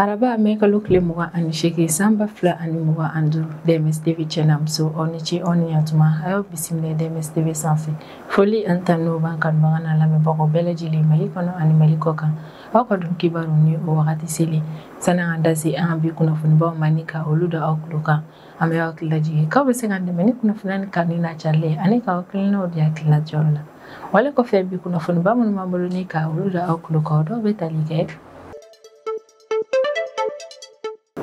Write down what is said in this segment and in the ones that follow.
Araba mekalo kile muga ani sheke samba fla ani muga anduru DMS-TV chenamso onichi oniatuma ayo bisimile DMS-TV sanfɛ foli antano bankan bangana lame bago bɛɛ lajɛlen Mali kɔnɔ ani Mali kɔ kan aw ka dun kibaru ni o wagati seli sana an da se an bi kunnafonibaw ma ni ka olu da aw tulo kan an bɛ aw hakili lajigin k'aw bɛ se ka dɛmɛ ni kunnafoniya ni kanuni n'a carilen ani k'aw hakilinaw di hakilina jɔyɔrɔ la wale kɔfɛ bi kunnafoniba minnu b'an bolo ni ka olu da aw tulo kan dɔw bɛ tali kɛ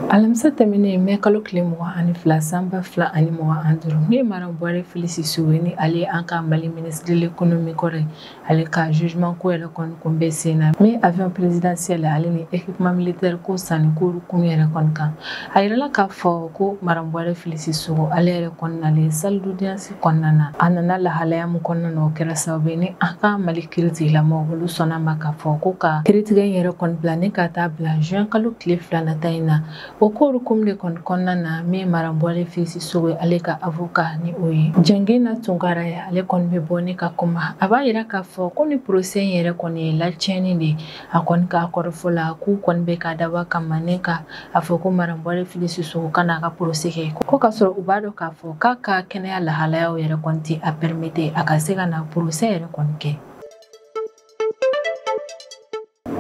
alamisa tɛmɛnen mɛ kalo tile 22 sanba 2 ani 25 ni Maram Bɔre Filisi Suwe ni ale an ka Mali ministre de l'économie kɔrɔ ale ka jugement ko yɛrɛ kɔni kun bɛ sen na min avion présidentiel ale ni équipement militaire ko sanni ko kun yɛrɛ kɔni kan a yirala k'a fɔ ko Maram Bɔre Filisi Suwe ale yɛrɛ kɔni nalen salle d'audience kɔnɔna na a nana lahalaya min kɔnɔna na o kɛra sababu ni an ka Mali kiiritigilamaw olu sɔnna ma k'a fɔ ko ka kiiritigɛ in yɛrɛ kɔni bila ni ka taa bila juin kalo tile 2 nata in na o koru kumle kɔnɔna na min Maram Bɔre Filisi Suwe ale ka avocat ni o ye Jangina Tunkara ye ale kɔni bɛ bɔ ne ka kuma a b'a yira k'a fɔ ko ni procès in yɛrɛ kɔni ye latiɲɛni de a kɔni k'a kɔrɔfɔ la k'u kɔni bɛ ka dabɔ kama ne ka a fɔ ko Maram Bɔre Filisi Suwe kana ka procès kɛ ko ka sɔrɔ u b'a dɔn k'a fɔ k'a ka kɛnɛya lahalayaw yɛrɛ kɔni tɛ a permettre a ka se ka na procès yɛrɛ kɔni kɛ.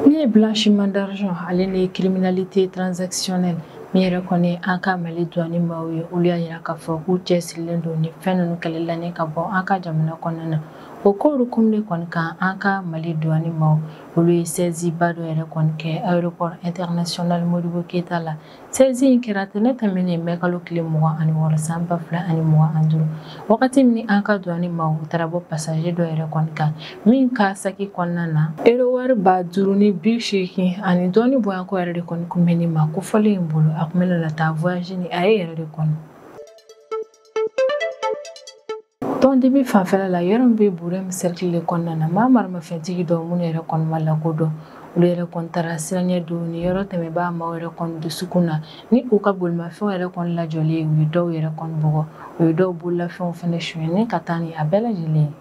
Ni blanchiment d'argent ale ni criminalité transactionnelle min yɛrɛ kɔni an ka Mali douane maaw ye olu y'a yira k'a fɔ k'u cɛsirilen don ni fɛn ninnu kɛlɛli ka bɔ an ka jamana kɔnɔna na o koru kumle kɔni kan an ka Mali douane maaw olu ye saisie ba dɔ yɛrɛ kɔni kɛ aéroport international Modibo Keita la saisie in kɛra tɛnɛ tɛmɛnen mɛ kalo tile 26 sanba 2 ani 25 wagati min an ka douane maaw taara bɔ passager dɔ yɛrɛ kɔni kan min ka saki kɔnɔna na euro wari 580 ani dɔɔni bɔyanko yɛrɛ de kɔni kun bɛ ne ma ko fɔlen in bolo a kun bɛ na taa voyage ni a ye yɛrɛ de kɔni tɔndibi fanfɛla la yɔrɔ min bɛ Burema cercle de kɔnɔna na maa maramafɛntigi dɔw minnu yɛrɛ kɔni ma lakodɔn olu yɛrɛ kɔni taara siranya don ni yɔrɔ tɛmɛbaa maaw yɛrɛ kɔni dusukun na ni u ka bolimafɛnw yɛrɛ kɔni lajɔlen u ye dɔw yɛrɛ kɔni bugɔ u ye dɔw bololafɛnw fɛnɛ suɲɛ ni ka taa ni a bɛɛ lajɛlen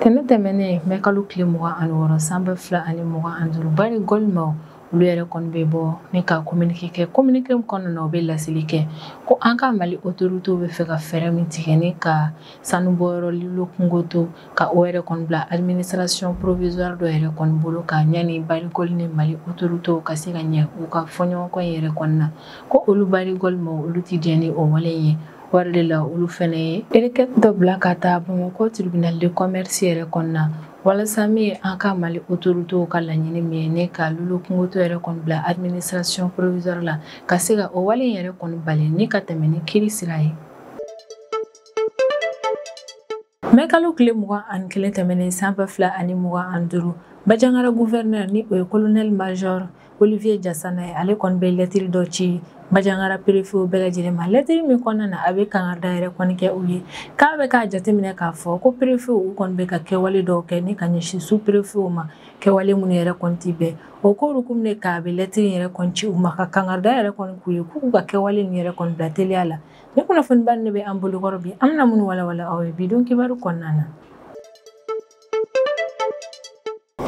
tɛnɛ tɛmɛnen mɛ kalo tile 26 sanba 2 ani 25 bari gɔlimaw olu yɛrɛ kɔni bɛ bɔ ni ka communiqué kɛ communiqué min kɔnɔna na u bɛ laseli kɛ ko an ka Mali autorités bɛ fɛ ka fɛɛrɛ min tigɛ ni ka sanubɔyɔrɔ Lilo Kungo to ka o yɛrɛ kɔni bila administration provisoire dɔ yɛrɛ kɔni bolo ka ɲani barikɔli ni Mali autorités ka se ka ɲɛ u ka fɔɲɔgɔnkɔ in yɛrɛ kɔni na ko olu barikɔlimaw olu ti diɲɛ ni o wale ye wari de la olu fɛnɛ ye requête dɔ bila ka taa Bamakɔ tribunal de commerce yɛrɛ kɔni na walasa min ye an ka Mali autorités ka laɲini min ye ne ka Lilo Kungo to yɛrɛ kɔni bila administration provisoire la ka se ka o wale yɛrɛ kɔni bali ni ka tɛmɛ ni kiiri sira ye mɛ kalo tile 21 tɛmɛnen sanba 2 ani 25 Bajangara gouverneur ni o ye colonel major Olivier Jassana ye ale kɔni bɛ lettre dɔ ci Bajangara préfet bɛɛ lajɛlen ma lettre min kɔnɔna na a bɛ kangada yɛrɛ kɔni kɛ u ye k'a bɛ k'a jateminɛ k'a fɔ ko préfet u kɔni bɛ ka kɛwale dɔw kɛ ni ka ɲɛsin sous préfet ma kɛwale minnu yɛrɛ kɔni ti bɛn o koru kun de k'a bɛ lettre yɛrɛ kɔni ci u ma ka kangada yɛrɛ kɔni k'u ye k'u ka kɛwale nin yɛrɛ kɔni bila teliya la ni kunnafoniba ne bɛ an bolokɔrɔ bi an bɛna minnu walawala aw ye bi don kibaru kɔnɔna na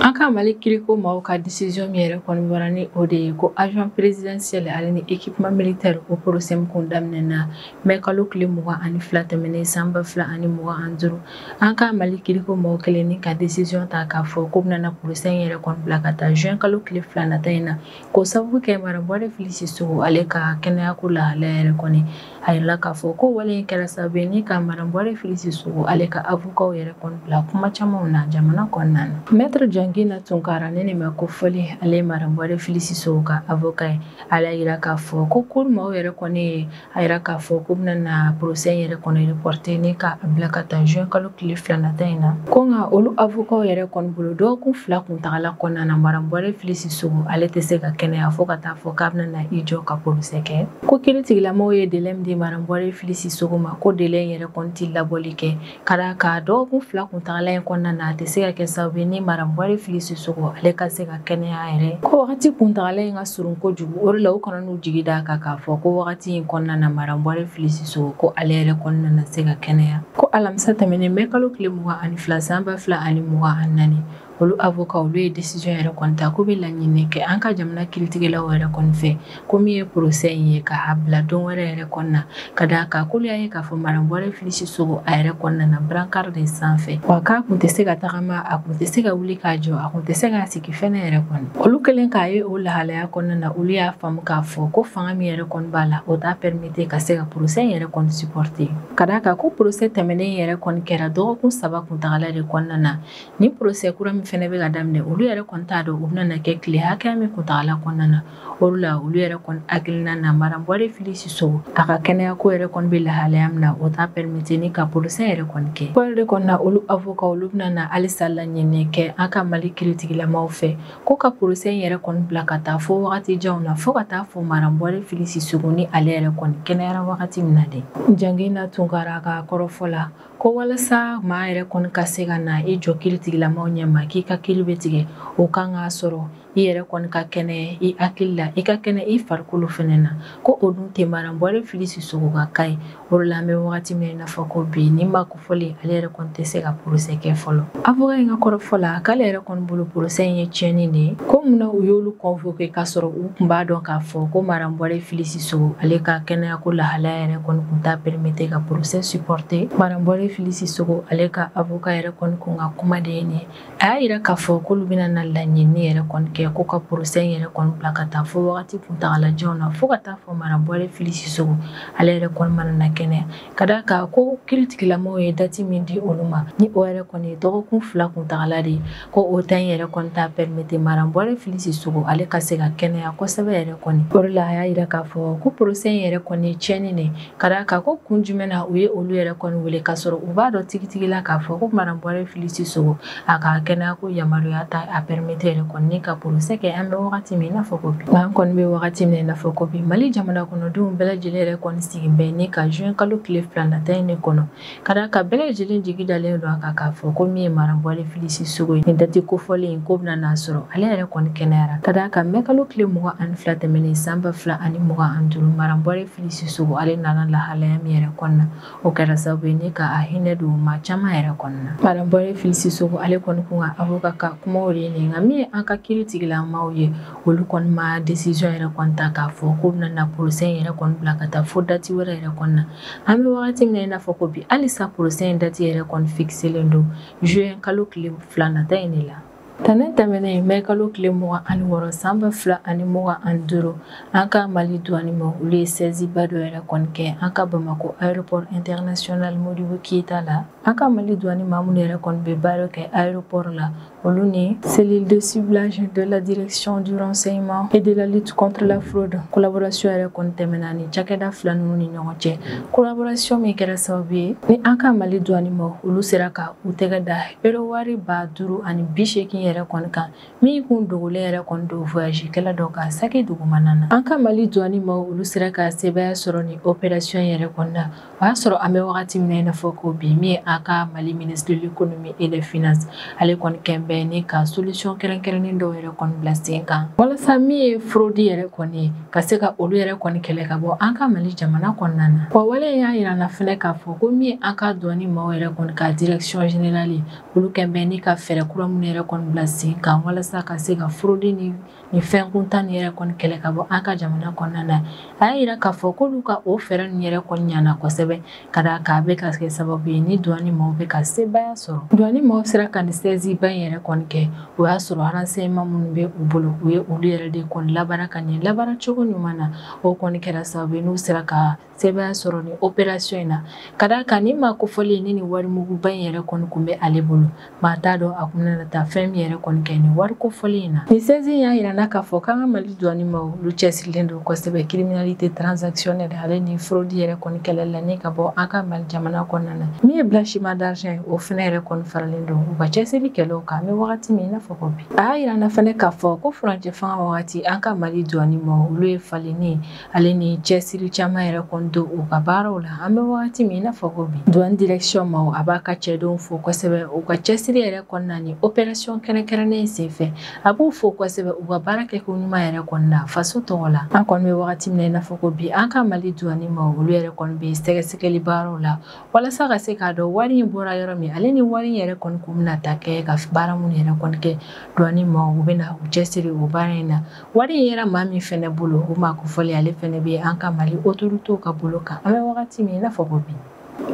an ka Mali kiriko maaw ka décision min yɛrɛ kɔni bɔra ni o de ye ko avion présidentiel ale ni équipement militaire o procès min kun daminɛna mɛ kalo tile 22 tɛmɛnen sanba 2 ani 25 an ka Mali kiriko maaw kelen ni ka décision ta k'a fɔ ko bɛna procès in yɛrɛ kɔni bila ka taa juin kalo tile 2 nata in na ko sababu kɛ Maram Bɔre Filisi Suwe ale ka kɛnɛyako lahalaya yɛrɛ kɔni a yirala k'a fɔ ko wale in kɛra sababu ye ni ka Maram Bɔre Filisi Suwe ale ka avocat yɛrɛ kɔni bila kuma camanw na jamana kɔnɔna na maître Jangina Tunkara ne ma ko fɔli ale Maram Bɔre Filisi Suwe ka avocat ye ale yira k'a fɔ ko cour maaw yɛrɛ kɔni a yira k'a fɔ ko bɛna na procès yɛrɛ kɔni reporter ni ka bila ka taa juin kalo tile 2 nata in na ko nka olu avocat yɛrɛ kɔni bolo dɔgɔkun 2 kuntagala kɔnɔna na Maram Bɔre Filisi Suwe ale tɛ se ka kɛnɛya fo ka taa fɔ k'a bɛna na i jɔ ka procès kɛ ko kiiritigilamaw ye délai min di Maram Bɔre Filisi Suwe ma ko délai yɛrɛ kɔni tɛ labɔli kɛ ka d'a kan dɔgɔkun 2 kuntagala in kɔnɔna na a tɛ se ka kɛ sababu ye ni Maram Bɔre Filisi Suwe ale ka se ka kɛnɛya yɛrɛ ko wagati kuntagala in ka surun kojugu o de la u kana n'u jigi d'a kan k'a fɔ ko wagati in kɔnɔna na Maram Bɔre Filisi Suwe ko ale yɛrɛ kɔnɔna na se ka kɛnɛya ko alamisa tɛmɛnen mɛ kalo tile 22 sanba 2 ani 24 olu avocat olu ye décision yɛrɛ kɔni ta k'u bɛ laɲini kɛ an ka jamana kiiritigɛlaw yɛrɛ kɔni fɛ ko min ye procès in ye k'a bila don wɛrɛ yɛrɛ kɔnɔna ka d'a kan k'olu y'a ye k'a fɔ Madame Buhari Fili Sissogo a yɛrɛ kɔnɔna na brancard de sanfɛ wa k'a kun tɛ se ka tagama a kun tɛ se ka wuli k'a jɔ a kun tɛ se k'a sigi fɛnɛ yɛrɛ kɔni olu kɛlen k'a ye o lahalaya kɔnɔna na olu y'a faamu k'a fɔ ko fanga min yɛrɛ kɔni b'a la o t'a permettre ka se ka procès in yɛrɛ kɔni supporter ka d'a kan ko procès tɛmɛnen yɛrɛ kɔni kɛra dɔgɔkun 3 kuntagala de kɔnɔna na ni procès kura min fɛnɛ bɛ ka daminɛ olu yɛrɛ kɔni t'a dɔn u bɛna kɛ tile hakɛya min kuntagala kɔnɔna na olu la olu yɛrɛ kɔni hakilina na Madame Buhari Fili Sissogo a ka kɛnɛya ko yɛrɛ kɔni bɛ lahalaya min na o t'a permettre ni ka procès yɛrɛ kɔni kɛ ko de kɔni na olu avocat olu bɛna na halisa laɲini kɛ an ka Mali kiiritigilamaw fɛ ko ka procès in yɛrɛ kɔni bila ka taa fo wagati janw na fo ka taa fɔ Madame Buhari Fili Sissogo ni ale yɛrɛ kɔni kɛnɛyara wagati min na de Jangina Tunkara ka kɔrɔfɔ la ko walasa maa yɛrɛ kɔni ka se ka na i jɔ kiiritigilamaw ɲɛma k'i ka kiiri bɛ tigɛ o kan k'a sɔrɔ i yɛrɛ kɔni ka kɛnɛ i hakili la i ka kɛnɛ i farikolo fɛnɛ na ko o dun tɛ Madame Buhari Fili Sissogo ka cas ye o de la an bɛ wagati min na i n'a fɔ ko bi ni ma kofɔli ale yɛrɛ kɔni tɛ se ka procès kɛ fɔlɔ avocat in ka kɔrɔfɔ la k'ale yɛrɛ kɔni bolo procès in ye tiɲɛni de ye ko munna u y'olu convoqué k'a sɔrɔ u tun b'a dɔn k'a fɔ ko Madame Buhari Fili Sissogo ale ka kɛnɛya ko lahalaya yɛrɛ kɔni tun t'a permettre ka procès supporter Madame Buhari Fili Sissogo ale ka avocat yɛrɛ kɔni kun ka kuma de ye nin ye a y'a yira k'a fɔ k'olu bɛna na laɲini yɛrɛ kɔni kɛ ko ka procès in yɛrɛ kɔni bila ka taa fo wagati kuntagalajanw na fo ka taa fɔ Madame Buhari Fili Sissogo ale yɛrɛ kɔni mana na kɛnɛya ka d'a kan ko kiiritigilamaw ye date min di olu ma ni o yɛrɛ kɔni ye dɔgɔkun 2 kuntagala de ye ko o temps yɛrɛ kɔni t'a permettre Madame Buhari Fili Sissogo ale ka se ka kɛnɛya kosɛbɛ yɛrɛ kɔni o de la a y'a yira k'a fɔ ko procès in yɛrɛ kɔni ye tiɲɛni de ka d'a kan ko kun jumɛn na u ye olu yɛrɛ kɔni wele k'a sɔrɔ u b'a dɔn tigitigi la k'a fɔ ko Madame Buhari Fili Sissogo a ka kɛnɛya ko yamaruya ta a permettre yɛrɛ kɔni ni ka procès kɛ an bɛ wagati min i n'a fɔ ko bi an kɔni bɛ wagati min i n'a fɔ ko bi Mali jamana kɔnɔdenw bɛɛ lajɛlen yɛrɛ kɔni sigi bɛn ni ka juin kalo tile 2 nata in de kɔnɔ ka d'a kan bɛɛ lajɛlen jigi dalen don a kan k'a fɔ ko min ye Madame Buhari Fili Sissogo ye nin date kofɔlen in ko bɛna n'a sɔrɔ ale yɛrɛ kɔni kɛnɛyara ka d'a kan mɛ kalo tile 22 tɛmɛnen san 2025 Madame Buhari Fili Sissogo ale nana lahalaya min yɛrɛ kɔnɔna o kɛra sababu ye ni ka a hinɛ don maa caman yɛrɛ kɔnɔna Madame Buhari Fili Sissogo ale kɔni kun ka avocat ka kumaw de ye nin nka min ye an ka kiiritigilamaw ye olu kɔni ma décision yɛrɛ kɔni ta k'a fɔ ko bɛna na procès in yɛrɛ kɔni bila ka taa fo date wɛrɛ yɛrɛ kɔnɔna an bɛ wagati min i n'a fɔ ko bi halisa procès in date yɛrɛ kɔni fixelen don juin kalo tile 2 nata in de la tɛnɛ tɛmɛnen mɛ kalo tile 26 san 2025 an ka Mali douane ma olu ye saisiba dɔ yɛrɛ kɔni kɛ an ka Bamako aéroport international Modibo Keita la an ka Mali douane ma minnu yɛrɛ kɔni bɛ baara kɛ aéroport la olu ni cellule de ciblage de la direction du renseignement et de la lutte contre la fraude collaboration yɛrɛ kɔni tɛmɛna ni cakɛda fila ninnu ni ɲɔgɔn cɛ collaboration min kɛra sababu ye ni an ka Mali douane ma olu sera ka u tɛgɛ da euro wari 580 yɛrɛ kɔni kan min kun dogolen yɛrɛ kɔni don voyage kɛla dɔ ka saki dugumana na an ka Mali douane ma olu sera ka sɛbɛya sɔrɔ ni opération yɛrɛ kɔni na o y'a sɔrɔ an bɛ wagati min na i n'a fɔ ko bi min ye an ka Mali ministre de l'économie et des finances ale kɔni kɛn bɛ ni ka solution kɛrɛnkɛrɛnnen dɔw yɛrɛ kɔni bila sen kan walasa min ye fraude yɛrɛ kɔni ye ka se ka olu yɛrɛ kɔni kɛlɛ ka bɔ an ka Mali jamana kɔnɔna na wa wale y'a yira na fɛnɛ k'a fɔ ko min ye an ka douane maaw yɛrɛ kɔni ka direction générale olu kɛn bɛ ni ka fɛɛrɛ kura minnu yɛrɛ kɔni bila sen kan walasa ka se ka fraude ni fɛn kuntan ni yɛrɛ kɔni kɛlɛ ka bɔ an ka jamana kɔnɔna na a y'a yira k'a fɔ k'olu ka o fɛɛrɛ ni yɛrɛ kɔni ɲana kosɛbɛ ka d'a kan a bɛ ka kɛ sababu ye ni douane maaw bɛ ka sebaya sɔrɔ douane maaw sera ka ni saisiba in yɛrɛ kɔni kɛ o y'a sɔrɔ renseignement minnu bɛ u bolo u ye olu yɛrɛ de kɔni labaara ka ɲɛ labaara cogo ɲuman na o kɔni kɛra sababu ye n'u sera ka sɛbɛya sɔrɔ ni opération in na ka d'a kan ni ma kofɔli ni nin warimuguba in yɛrɛ kɔni kun bɛ ale bolo maa t'a dɔn a kun bɛna taa fɛn min yɛrɛ kɔni kɛ nin wari kofɔli in na nin saisi y'a yira na k'a fɔ k'an ka Mali douane ma olu cɛsirilen don kosɛbɛ criminalité transactionnelle ale ni fraude yɛrɛ kɔni kɛlɛ la ni ka bɔ an ka Mali jamana kɔnɔna na min ye blanchiment d'argent ye o fɛnɛ yɛrɛ kɔni faralen don u ka cɛsiri kɛlɛw kan an bɛ wagati min i n'a fɔ ko bi a y'a yira na fɛnɛ k'a fɔ ko furancɛ fanga wagati an ka Mali douane ma olu ye falenni ale ni cɛsiri caman yɛrɛ kɔni don u ka baaraw la an bɛ wagati min i n'a fɔ ko bi douane direction ma a b'a ka cɛdenw fo kosɛbɛ u ka cɛsiri yɛrɛ kɔnɔna ni opération kɛrɛnkɛrɛnnen sen fɛ a b'u fo kosɛbɛ u ka baara kɛ ko ɲuman yɛrɛ kɔni na faso tɔgɔ la. An kɔni bɛ wagati min na i n'a fɔ ko bi an ka Mali douane ma olu yɛrɛ kɔni bɛ sɛgɛsɛgɛli baaraw la walasa ka se k'a dɔn wari in bɔra yɔrɔ min ale ni wari in yɛrɛ kɔni kun bɛna ta kɛ ka baara mun yɛrɛ kɔni kɛ douane ma u bɛna u cɛsiri o baara in na. Wari in yɛrɛ maa min fɛnɛ bolo o maa kofɔli ale fɛnɛ bɛ an ka Mali autorités ka bolo kan an bɛ wagati min i n'a fɔ ko bi.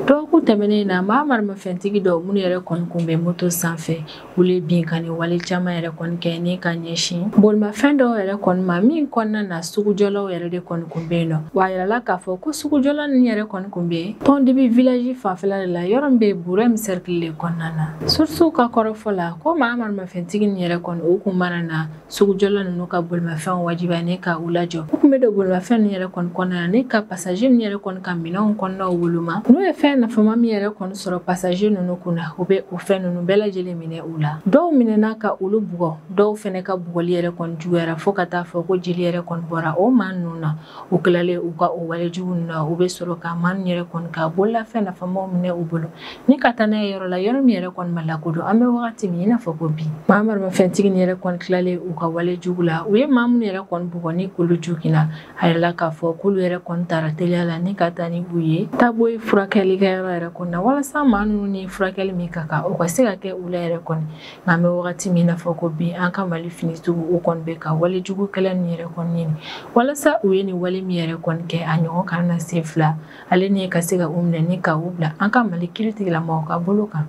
Dɔgɔkun tɛmɛnen na maa marimafɛntigi dɔw minnu yɛrɛ kɔni kun bɛ moto sanfɛ olu ye binkani wale caman yɛrɛ kɔni kɛ ni ka ɲɛsin bolimafɛn dɔw yɛrɛ kɔni ma min kɔnɔna na sugujɔlaw yɛrɛ de kɔni kun bɛ yen nɔ wa a yirala k'a fɔ ko sugujɔla ninnu yɛrɛ kɔni kun bɛ tɔndibi village fanfɛla de la yɔrɔ min bɛ burɛm cercle de kɔnɔna na sources ka kɔrɔfɔ la ko maa marimafɛntigi nin yɛrɛ kɔni o kun mana na sugujɔla ninnu ka bolimafɛnw wajibiya ni ka u lajɔ u kun bɛ don bolimafɛn ninnu yɛrɛ kɔni kɔnɔna na ni ka passager ninnu yɛrɛ kɔni ka minɛnw kɔnɔnaw woloma n'u ye fɛn nafama min yɛrɛ kɔni sɔrɔ passager ninnu kunna u bɛ o fɛn ninnu bɛɛ lajɛlen minɛ u la dɔw minɛna ka olu bugɔ dɔw fɛnɛ ka bugɔli yɛrɛ kɔni juguyara fo ka taa fɔ ko jeli yɛrɛ kɔni bɔra o maa ninnu na u kilalen u ka o walejugu ninnu na u bɛ sɔrɔ ka maa ninnu yɛrɛ kɔni ka bololafɛn nafamaw minɛ u bolo ni ka taa n'a ye yɔrɔ la yɔrɔ min yɛrɛ kɔni ma lakodɔn an bɛ wagati min i n'a fɔ ko bi maa marimafɛntigi ni yɛrɛ kɔni kilalen u ka walejugu la u ye maa minnu yɛrɛ kɔni bugɔ ni k'olu jugina a yirala k'a fɔ k'olu yɛrɛ kɔni taara teliya la ni ka taa ni u ye taabo ye furakɛlikɛyɔrɔ yɛrɛ kɔnɔ na walasa maa ninnu ni furakɛli min ka kan o ka se ka kɛ u la yɛrɛ kɔni nka an bɛ wagati min i n'a fɔ ko bi an ka Mali finitigiw u kɔni bɛ ka walejugu kɛlɛ nin yɛrɛ kɔni ɲini walasa u ye nin wale min yɛrɛ kɔni kɛ a ɲɔgɔn kana na sen fila ale ni ka se ka u minɛ ni ka u bila an ka Mali kiiritigilamaw ka bolo kan.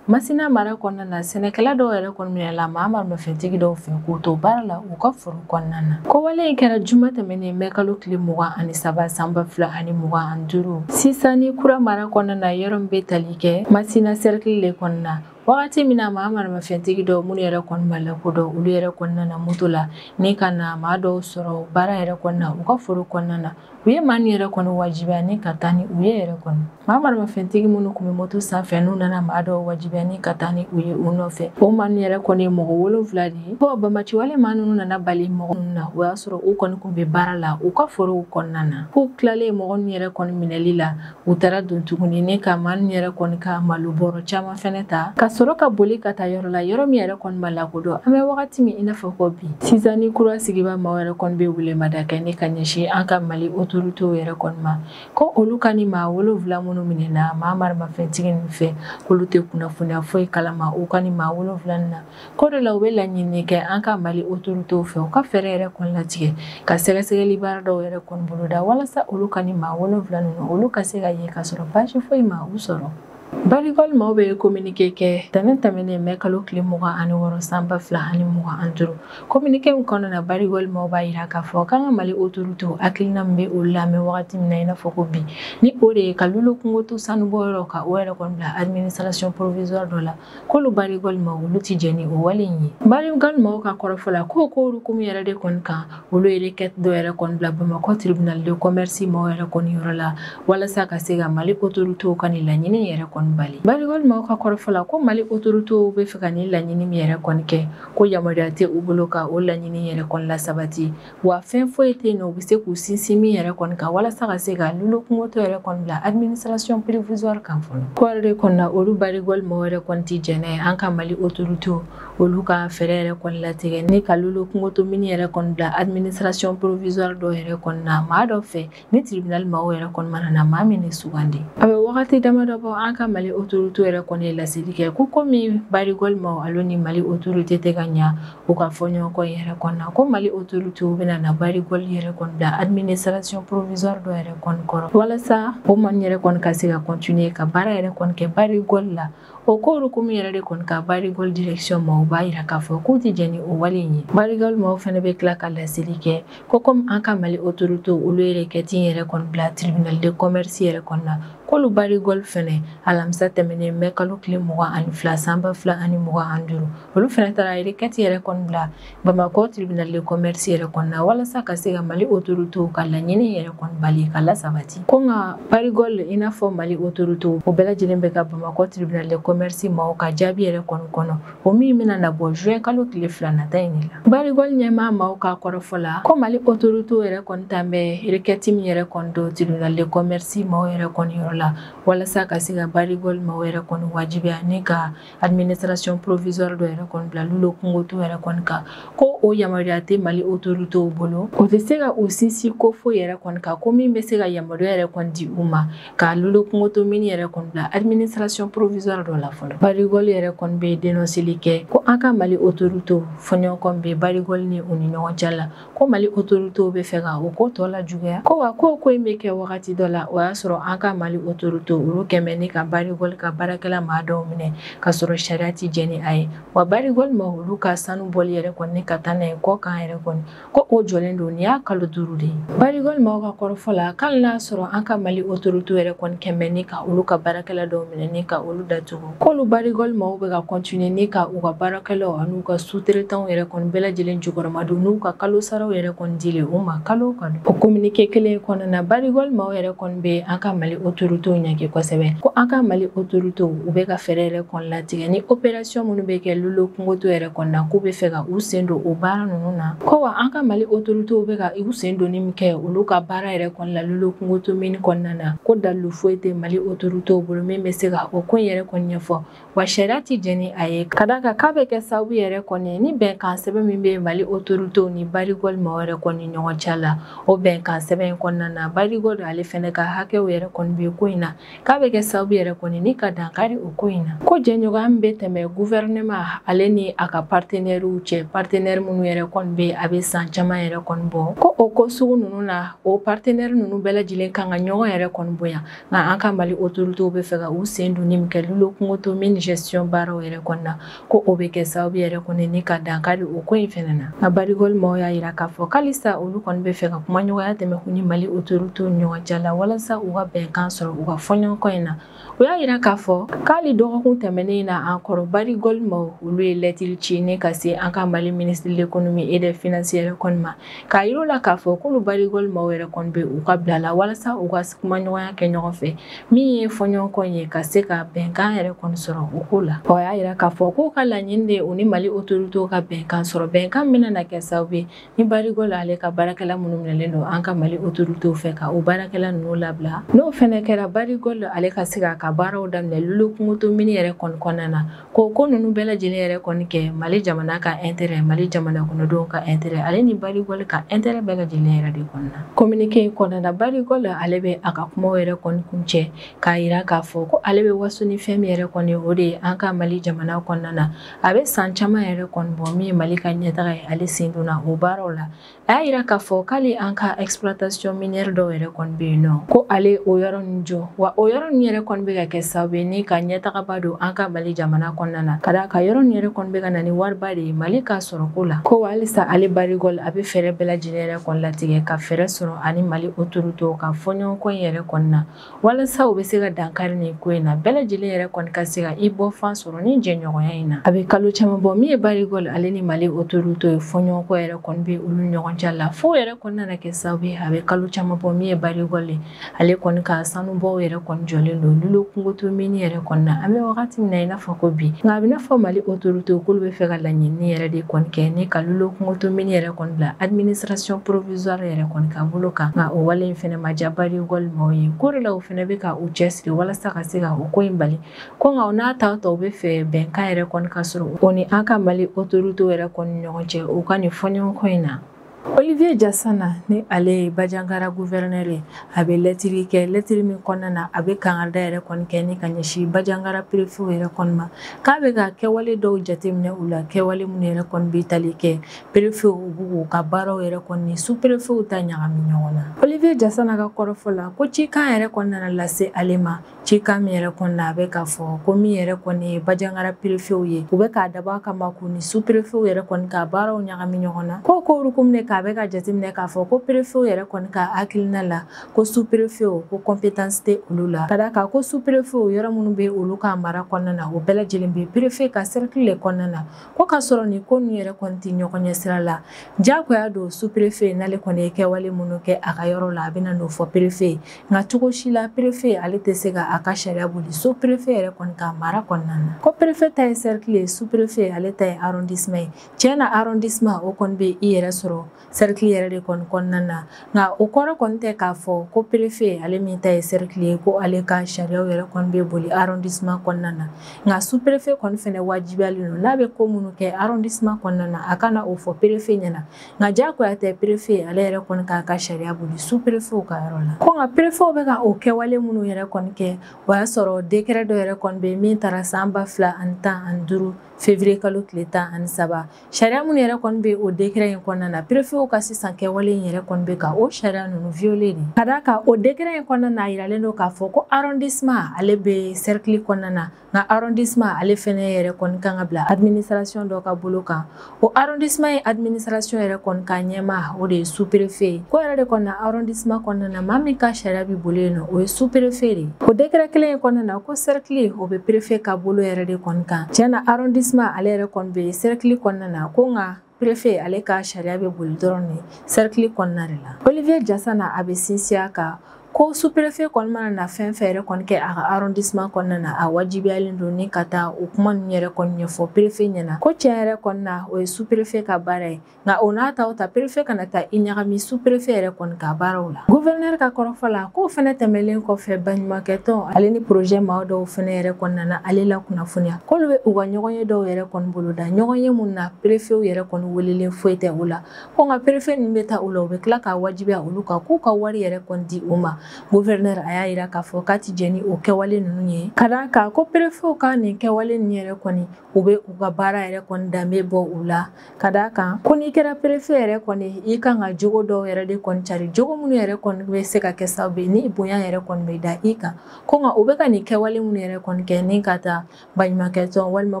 Masina mara kɔnɔna na sɛnɛkɛla dɔw yɛrɛ kɔni minɛla maa marimafɛntigi dɔw fɛ k'u to baara la u ka foro kɔnɔna na ko wale in kɛra juma tɛmɛnen mɛ kalo tile 23 san 2025 sisan ni kura mara kɔnɔna na yɔrɔ min bɛ tali kɛ Masina cercle de kɔnɔna wagati min na maa marimafɛntigi dɔw minnu yɛrɛ kɔni ma lakodɔn olu yɛrɛ kɔnɔna na moto la ni ka na maa dɔw sɔrɔ baara yɛrɛ kɔnɔna u ka foro kɔnɔna na u ye maa ninnu yɛrɛ kɔni wajibiya ni ka taa ni u ye yɛrɛ kɔni maa marimafɛntigi minnu kun bɛ moto sanfɛ n'u nana maa dɔw wajibiya ni ka taa ni u ye u nɔfɛ o maa ninnu yɛrɛ kɔni ye mɔgɔ 7 de ye ko bamaciwale maa ninnu nana bali mɔgɔ ninnu na o y'a sɔrɔ u kɔni kun bɛ baara la u ka forow kɔnɔna na k'u tilalen mɔgɔ ninnu yɛrɛ kɔni minɛli la u taara don tuguni ni ka maa ninnu yɛrɛ kɔni ka malo bɔrɔ caman fɛnɛ ta ka sɔrɔ ka boli ka taa yɔrɔ la yɔrɔ min yɛrɛ kɔni ma lakodɔn an bɛ wagati min i n'a fɔ ko bi sisan ni kura sigiba maaw yɛrɛ kɔni bɛ welemada kɛ ni ka ɲɛsin an ka Mali autorités yɛrɛ kɔni ma ko olu ka ni maa 7 minnu minɛna maa marimafɛntigi ninnu fɛ k'olu tɛ kunnafoniya foyi kalama u ka ni maa 7 na ko de la u bɛ laɲini kɛ an ka Mali autorités fɛ u ka fɛɛrɛ yɛrɛ kɔni latigɛ ka sɛgɛsɛgɛli baara dɔw yɛrɛ kɔni boloda walasa olu ka ni maa 7 ninnu olu ka se ka ye ka sɔrɔ baasi foyi ma u sɔrɔ. Barigol maaw bɛ communiqué kɛ tɛnɛn tɛmɛnen mɛ kalo tile 26 san 2025 communiqué min kɔnɔna na Barigol maaw b'a yira k'a fɔ k'an ka Mali autorités hakilina min bɛ olu la an bɛ wagati min na i n'a fɔ ko bi ni o de ye ka Lolo Kungoto sanubɔyɔrɔ ka o yɛrɛ kɔni bila administration provisoire dɔ la k'olu Barigol maaw olu tɛ jɛn ni o wale in ye Barigol maaw ka kɔrɔfɔ la ko hukumu yɛrɛ de kɔni kan olu ye requête dɔ yɛrɛ kɔni bila Bamakɔ tribunal de commerce maaw yɛrɛ kɔni yɔrɔ la walasa ka se ka Mali autorités ka nin laɲini yɛrɛ kɔni bali Barigol maaw ka kɔrɔfɔ la ko Mali autorités bɛ fɛ ka nin laɲini min yɛrɛ kɔni kɛ ko yamaruya tɛ u bolo ka o laɲini yɛrɛ kɔni lasabati wa fɛn foyi tɛ yen nɔ u bɛ se k'u sinsin min yɛrɛ kɔni kan walasa ka se ka Lolo Kungoto yɛrɛ kɔni bila administration provisoire kan fɔlɔ ko yɛrɛ de kɔni na olu Barigol maaw yɛrɛ kɔni tɛ jɛn n'a ye an ka Mali autorités olu ka fɛɛrɛ yɛrɛ kɔni latigɛ ni ka Lolo Kungoto mini yɛrɛ kɔni bila administration provisoire dɔ yɛrɛ kɔni na maa dɔ fɛ ni tribunal maaw yɛrɛ kɔni mana na maa min de sugandi a bɛ wagati damadɔ bɔ an ka Mali autorités yɛrɛ kɔni ye laseli kɛ ko komi Barigol maaw alo ni Mali autorités tɛ ka ɲa u ka fɔ ɲɔgɔn kɔ yɛrɛ kɔni na ko Mali autorités bɛna na Barigol yɛrɛ kɔni bila administration provisoire dɔ yɛrɛ kɔni kɔrɔ walasa o man yɛrɛ kɔni ka se ka continuer ka baara yɛrɛ kɔni kɛ Barigol la o ko hukumu yɛrɛ de kɔni ka Barigol direction maaw b'a yira k'a fɔ k'u tɛ jɛn ni o wale in ye Barigol maaw fɛnɛ bɛ tila ka laseli kɛ ko komi an ka Mali autorités olu ye requête yɛrɛ kɔni bila tribunal de commerce yɛrɛ kɔni na k'olu Barigol fɛnɛ alamisa tɛmɛnen mɛ kalo tile 22 san 2025 olu fɛnɛ taara requête yɛrɛ kɔni bila Bamakɔ tribunal de commerce yɛrɛ kɔni na walasa ka se ka Mali autorités ka laɲini yɛrɛ kɔni bali ka lasabati ko nka Barigol i n'a fɔ Mali autorités o bɛɛ lajɛlen bɛ ka Bamakɔ tribunal de commerce maaw ka jaabi yɛrɛ kɔni kɔnɔ o min bɛna na bɔ juin kalo tile 2 nata in de la Barigol ɲɛmaa maaw ka kɔrɔfɔ la ko Mali autorités yɛrɛ kɔni ta bɛ requête min yɛrɛ kɔni do tribunal de commerce maaw yɛrɛ kɔni yɔrɔ la la walasa ka se ka barigol ma wɛrɛ kɔni wajibiya ni ka administration provisoire dɔ yɛrɛ kɔni bila lulo kungoto yɛrɛ kɔni kan ko o yamaruya tɛ Mali autoritéw bolo o tɛ se ka o sinsin ko foyi yɛrɛ kɔni kan ko min bɛ se ka yamaruya yɛrɛ kɔni di u ma ka lulo kungoto mini yɛrɛ kɔni bila administration provisoire dɔ la fɔlɔ barigol yɛrɛ kɔni bɛ dénonceli kɛ ko an ka Mali autoritéw fɔɲɔgɔnkɔ bɛ barigol ni u ni ɲɔgɔn cɛ la ko Mali autoritéw bɛ fɛ ka o ko tɔ lajuguya ko wa ko in bɛ kɛ wagati dɔ la o y'a sɔrɔ an ka Mali autoritéw olu kɛmɛ ni ka barigol ka baarakɛla maa dɔw minɛ ka sɔrɔ sariya ti jɛ ni a ye wa barigol ma olu ka sanu bɔli yɛrɛ kɔni ka taa n'a ye kɔ kan yɛrɛ kɔni ko o jɔlen don nin y'a kalo 5 de ye barigol maaw ka kɔrɔfɔ la k'ali n'a sɔrɔ an ka Mali autoritéw yɛrɛ kɔni kɛmɛ ni ka olu ka baarakɛla dɔw minɛ ni ka olu datugu k'olu barigol maaw bɛ ka continuer ni ka u ka baarakɛlaw an'u ka sous-traitants yɛrɛ kɔni bɛɛ lajɛlen jukɔrɔma don n'u ka kalo saraw yɛrɛ kɔni dilen u ma kalo kalo o communiqué kelen kɔnɔna na barigol maaw yɛrɛ kɔni bɛ an ka Mali autoritéw ɲangi kosɛbɛ ko an ka Mali autoritéw u bɛ ka fɛɛrɛ yɛrɛ kɔni latigɛ ni opération minnu bɛ kɛ lulo kungoto yɛrɛ kɔni na k'u bɛ fɛ ka u sen don o baara ninnu na ko wa an ka Mali autoritéw bɛ ka u sen donni min kɛ olu ka baara yɛrɛ kɔni la lulo kungoto mini kɔnɔna na ko dalilu foyi tɛ Mali autoritéw bolo min bɛ se ka o ko in yɛrɛ kɔni ɲɛfɔ wa sariya ti jɛ ni a ye ka d'a kan k'a bɛ kɛ sababu yɛrɛ kɔni ni bɛnkan sɛbɛn min bɛ Mali autoritéw ni barigol maaw yɛrɛ kɔni ɲɔgɔn cɛ la o bɛnkan sɛbɛn in kɔnɔna na barigol ale fɛnɛ ka hakɛw yɛrɛ kɔni bɛ ko in na k'a bɛ kɛ sababu yɛrɛ kɔni ni ka dankari o ko in na ko jɛɲɔgɔnya min bɛ tɛmɛ gouvernement ale ni a ka partenaires cɛ partenaire minnu yɛrɛ kɔni bɛ a bɛ san caman yɛrɛ kɔni bɔ ko o ko sugu ninnu na o partenaire ninnu bɛɛ lajɛlen kan ka ɲɔgɔn yɛrɛ kɔni bonya nka an ka Mali autoritéw bɛ fɛ ka u sen don ni min kɛ lulo kungoto mini gestion baaraw yɛrɛ kɔni na ko o bɛ kɛ sababu yɛrɛ kɔni ni ka dankari o ko in fɛnɛ na nka barigol maaw y'a yira k'a fɔ halisa olu kɔni bɛ fɛ ka kuma ɲɔgɔnya tɛmɛ u ni Mali autoritéw ni ɲɔgɔn cɛ la walasa u ka bɛnkan sɔrɔ u ka fɔɲɔgɔnkɔ in na o y'a yira k'a fɔ k'ali dɔgɔkun tɛmɛnen na an kɔrɔ barigol maaw olu ye lettre ci ne ka se an ka Mali ministre de l'économie et des finances yɛrɛ kɔni ma k'a yir'u la k'a fɔ k'olu barigol maaw yɛrɛ kɔni bɛ u ka bila la walasa u ka kuma ɲɔgɔnya kɛ ɲɔgɔn fɛ min ye fɔɲɔgɔnkɔ ye ka se ka bɛnkan yɛrɛ kɔni sɔrɔ o ko la o y'a yira k'a fɔ k'u ka laɲini de u ni Mali autoritéw ka bɛnkan sɔrɔ bɛnkan bɛna na kɛ sababu ye ni barigol ale ka baarakɛla minnu minɛlen don an ka Mali autoritéw fɛ ka o baarakɛla ninnu labila n'o fɛnɛ kɛra barigol ale ka se ka baaraw daminɛ lulo kungoto mini yɛrɛ kɔni kɔnɔna na ko ninnu bɛɛ lajɛlen yɛrɛ kɔni kɛ Mali jamana ka intérêt Mali jamana kɔnɔdenw ka intérêt ale ni barigol ka intérêt bɛɛ lajɛlen yɛrɛ de kɔnɔna communiqué in kɔnɔna na barigol ale bɛ a ka kumaw yɛrɛ kɔni kuncɛ k'a yira k'a fɔ ko ale bɛ waso ni fɛn min yɛrɛ kɔni o de ye an ka Mali jamana kɔnɔna na a bɛ san caman yɛrɛ kɔni bɔ min ye Mali ka ɲɛtaga ye ale sen donna o baaraw la a y'a yira k'a fɔ k'ale an ka exploitation minière dɔw yɛrɛ kɔni bɛ yen nɔ ko ale o yɔrɔ ninnu jɔ wa o yɔrɔ ninnu yɛrɛ kɔni bɛ ka kɛ sababu ye ni ka ɲɛtagaba don an ka Mali jamana kɔnɔna na ka d'a kan yɔrɔ ninnu yɛrɛ kɔni bɛ ka na ni wariba de ye Mali ka sɔrɔ ko la ko halisa ale barigol a bɛ fɛɛrɛ bɛɛ lajɛlen yɛrɛ kɔni latigɛ ka fɛɛrɛ sɔrɔ ani Mali autoritéw ka fɔɲɔgɔnkɔ in yɛrɛ kɔni na walasa u bɛ se ka dankari nin ko in na bɛɛ lajɛlen yɛrɛ kɔni ka se ka i bɔ fan sɔrɔ ni jɛɲɔgɔnya in na a bɛ kalo caman bɔ min ye barigol ale ni Mali autoritéw ye fɔɲɔgɔnkɔ yɛrɛ kɔni bɛ olu ɲɔgɔn cɛ la fo yɛrɛ kɔni nana kɛ sababu ye a bɛ kalo caman bɔ min ye barigol ye ale kɔni ka sanubɔw yɛrɛ kɔni jɔlen don lulo kungoto mini yɛrɛ kɔni na an bɛ wagati min na i n'a fɔ ko bi nka a bɛ n'a fɔ Mali autoritéw k'olu bɛ fɛ ka laɲini yɛrɛ de kɔni kɛ ni ka lulo kungoto mini yɛrɛ kɔni bila administration provisoire yɛrɛ kɔni ka bolo kan nka o wale in fɛnɛ ma diya barigol maaw ye ko de la u fɛnɛ bɛ ka u cɛsiri walasa ka se ka o ko in bali ko nka o n'a ta tɔ u bɛ fɛ bɛnkan yɛrɛ kɔni ka sɔrɔ o ni an ka Mali autoritéw yɛrɛ kɔni ɲɔgɔn cɛ u ka nin fɔɲɔgɔnkɔ in na Olivier Jassana ni ale ye Bajangara gouverneur ye a bɛ lettre kɛ lettre min kɔnɔna na a bɛ kangarida yɛrɛ kɔni kɛ ni ka ɲɛsin Bajangara préfet yɛrɛ kɔni ma k'a bɛ ka kɛwale dɔw jateminɛ u la kɛwale minnu yɛrɛ kɔni bɛ tali kɛ préfet u b'u ka baaraw yɛrɛ kɔni ni sous préfet ta ɲagami ɲɔgɔn na Olivier Jassana ka kɔrɔfɔ la ko cikan yɛrɛ kɔni nana lase ale ma cikan min yɛrɛ kɔni na a bɛ k'a fɔ ko min yɛrɛ kɔni ye Bajangara préfet ye u bɛ k'a dabɔ a kama k'u ni sous préfet yɛrɛ kɔni ka baaraw ɲagami ɲɔgɔn na ko rukumune k'a bɛ ka jateminɛ k'a fɔ ko préfet yɛrɛ kɔni ka hakilina la ko sous préfet ko compétence tɛ olu la ka d'a kan ko sous préfet yɔrɔ minnu bɛ olu ka mara kɔnɔna na o bɛɛ lajɛlen bɛ préfet ka cercle de kɔnɔna na ko ka sɔrɔ nin ko ninnu yɛrɛ kɔni tɛ ɲɔgɔn ɲɛ sira la diyagoya don sous préfet n'ale kɔni ye kɛwale minnu kɛ a ka yɔrɔ la a bɛna n'o fɔ préfet nka cogo si la préfet ale tɛ se ka a ka sariya boli sous préfet yɛrɛ kɔni ka mara kɔnɔna na ko préfet ta ye cercle ye sous préfet ale ta ye arrondissement ye tiɲɛ na arrondissement o kɔni bɛ i yɛrɛ sɔrɔ cercle yɛrɛ de kɔnɔna na nka o kɔrɔ kɔni tɛ k'a fɔ ko préfet ale min ta ye cercle ye ko ale ka sariyaw yɛrɛ kɔni bɛ boli arrondissement kɔnɔna na nka sous préfet kɔni fɛnɛ wajibiyalen don n'a bɛ ko minnu kɛ arrondissement kɔnɔna na a kana o fɔ préfet ɲɛna nka diyagoya tɛ préfet ale yɛrɛ kɔni k'a ka sariya boli sous préfet ka yɔrɔ la ko nka préfet bɛ ka o kɛwale minnu yɛrɛ kɔni kɛ o y'a sɔrɔ décret dɔ yɛrɛ kɔni bɛ min taara san 2015 février kalo tile 13 sariya minnu yɛrɛ kɔni bɛ o décret in kɔnɔna na préfet ka sisan kɛwale in yɛrɛ kɔni bɛ ka o sariya ninnu violer de ka d'a kan o décret in kɔnɔna na a yiralen don k'a fɔ ko arrondissement ale bɛ cercle kɔnɔna na nka arrondissement ale fɛnɛ yɛrɛ kɔni kan ka bila administration dɔ ka bolo kan o arrondissement ye administration yɛrɛ kɔni ka ɲɛma o de ye sous préfet ye ko yɛrɛ de kɔni na arrondissement kɔnɔna na maa min ka sariya bi bolo yen nɔ o ye sous préfet de o décret kelen in kɔnɔna na ko cercle o bɛ préfet ka bolo yɛrɛ de kɔni kan tiɲɛ na arrondissement ale yɛrɛ kɔni bɛ cercle kɔnɔna na ko nka préfet ale ka sariya bɛ boli dɔrɔn de cercle kɔnɔna de la Olivier Jassana a bɛ sinsin a kan ko sous préfet kɔni mana na fɛn fɛn yɛrɛ kɔni kɛ a ka arrondissement kɔnɔna na a wajibiyalen don ni ka taa o kuma ninnu yɛrɛ kɔni ɲɛfɔ préfet ɲɛna ko tiɲɛ yɛrɛ kɔni na o ye sous préfet ka baara ye nka o n'a ta o ta préfet kana taa i ɲagami sous préfet yɛrɛ kɔni ka baaraw la gouverneur ka kɔrɔfɔ la k'o fɛnɛ tɛmɛlen kɔfɛ baɲumankɛ tɔn ale ni projet maa dɔw fɛnɛ yɛrɛ kɔni nana ale la kunnafoniya k'olu bɛ u ka ɲɔgɔnye dɔw yɛrɛ kɔni boloda ɲɔgɔnye mun na préfet yɛrɛ kɔni welelen foyi tɛ o la ko nka préfet ninnu bɛ taa o la u bɛ tila k'a wajibiya olu kan k'u ka wari yɛrɛ kɔni di u ma gouverneur a y'a yira k'a fɔ k'a ti jɛn ni o kɛwale ninnu ye ka d'a kan ko préfet ka nin kɛwale ninnu yɛrɛ kɔni u bɛ u ka baara yɛrɛ kɔni danbe bɔ u la ka d'a kan ko n'i kɛra préfet yɛrɛ kɔni i kan ka jogo dɔw yɛrɛ de kɔni cari jogo minnu yɛrɛ kɔni bɛ se ka kɛ sababu ye ni bonya yɛrɛ kɔni bɛ da i kan ko nka u bɛ ka nin kɛwale minnu yɛrɛ kɔni kɛ ni ka taa baɲumankɛ tɔn walima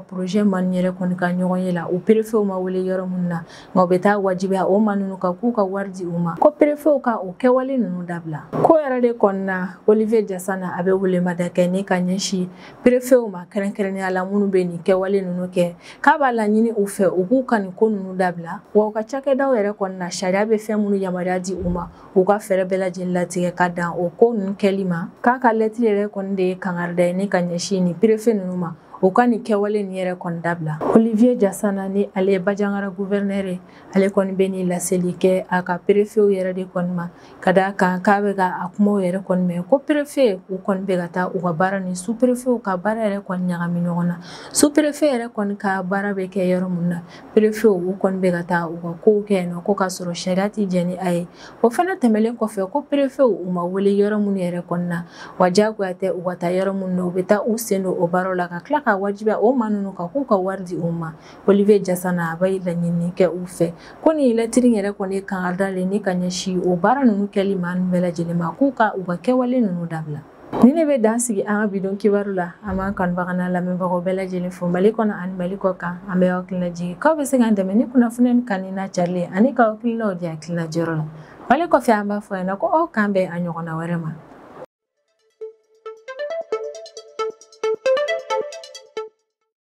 projet maa ninnu yɛrɛ kɔni ka ɲɔgɔn ye la o préfet ma wele yɔrɔ minnu na nka u bɛ taa wajibiya o maa ninnu kan k'u ka wari di u ma ko préfet ka o kɛwale ninnu dabila ko yɛrɛ de kɔni na Olivier Jassana a bɛ welemada kɛ ni ka ɲɛsin préfet ma kɛrɛnkɛrɛnnenya la minnu bɛ nin kɛwale ninnu kɛ k'a b'a laɲini u fɛ u k'u ka nin ko ninnu dabila wa u ka cakɛdaw yɛrɛ kɔni na sariya bɛ fɛn minnu yamaruya di u ma u ka fɛɛrɛ bɛɛ lajɛlen latigɛ ka dan o ko ninnu kɛli ma k'a ka lettre yɛrɛ kɔni de ye kangarida ye ni ka ɲɛsin nin préfet ninnu ma u ka nin kɛwale nin yɛrɛ kɔni dabila Olivier Jassana ni ale ye Bajangara gouverneur ye ale kɔni bɛ nin laseli kɛ a ka préfet yɛrɛ de kɔni ma ka d'a kan k'a bɛ ka a kumaw yɛrɛ kɔni mɛn ko préfet u kɔni bɛ ka taa u ka baara ni sous préfet ka baara yɛrɛ kɔni ɲagami ɲɔgɔn na sous préfet yɛrɛ kɔni ka baara bɛ kɛ yɔrɔ mun na préfet u kɔni bɛ ka taa u ka kow kɛ yen nɔ ko k'a sɔrɔ sariya ti jɛn ni a ye o fana tɛmɛlen kɔfɛ ko préfet u ma wele yɔrɔ minnu yɛrɛ kɔni na wa diyagoya tɛ u ka taa yɔrɔ minnu na u bɛ taa u sen don o baaraw la ka tila ka wajibiya o maa ninnu kan k'u ka wari di u ma Olivier Jassana a bɛ laɲini kɛ u fɛ ko nin lettre yɛrɛ kɔni ye kangarida le ni ka ɲɛsin o baara ninnu kɛli maa ninnu bɛɛ lajɛlen ma k'u ka u ka kɛwale ninnu dabila ni ne bɛ dan sigi an ka bidon kibaru la an b'an kanubaga n'a lamɛnbagaw bɛɛ lajɛlen fo Mali kɔnɔ ani Mali kɔ kan an bɛ hakilina jigin k'aw bɛ se k'an dɛmɛ ni kunnafoniya ni kanni n'a carili ye ani ka hakilinaw di hakilina jɔyɔrɔ la wale kɔfɛ an b'a fɔ yen nɔ ko aw k'an bɛn a ɲɔgɔnna wɛrɛ ma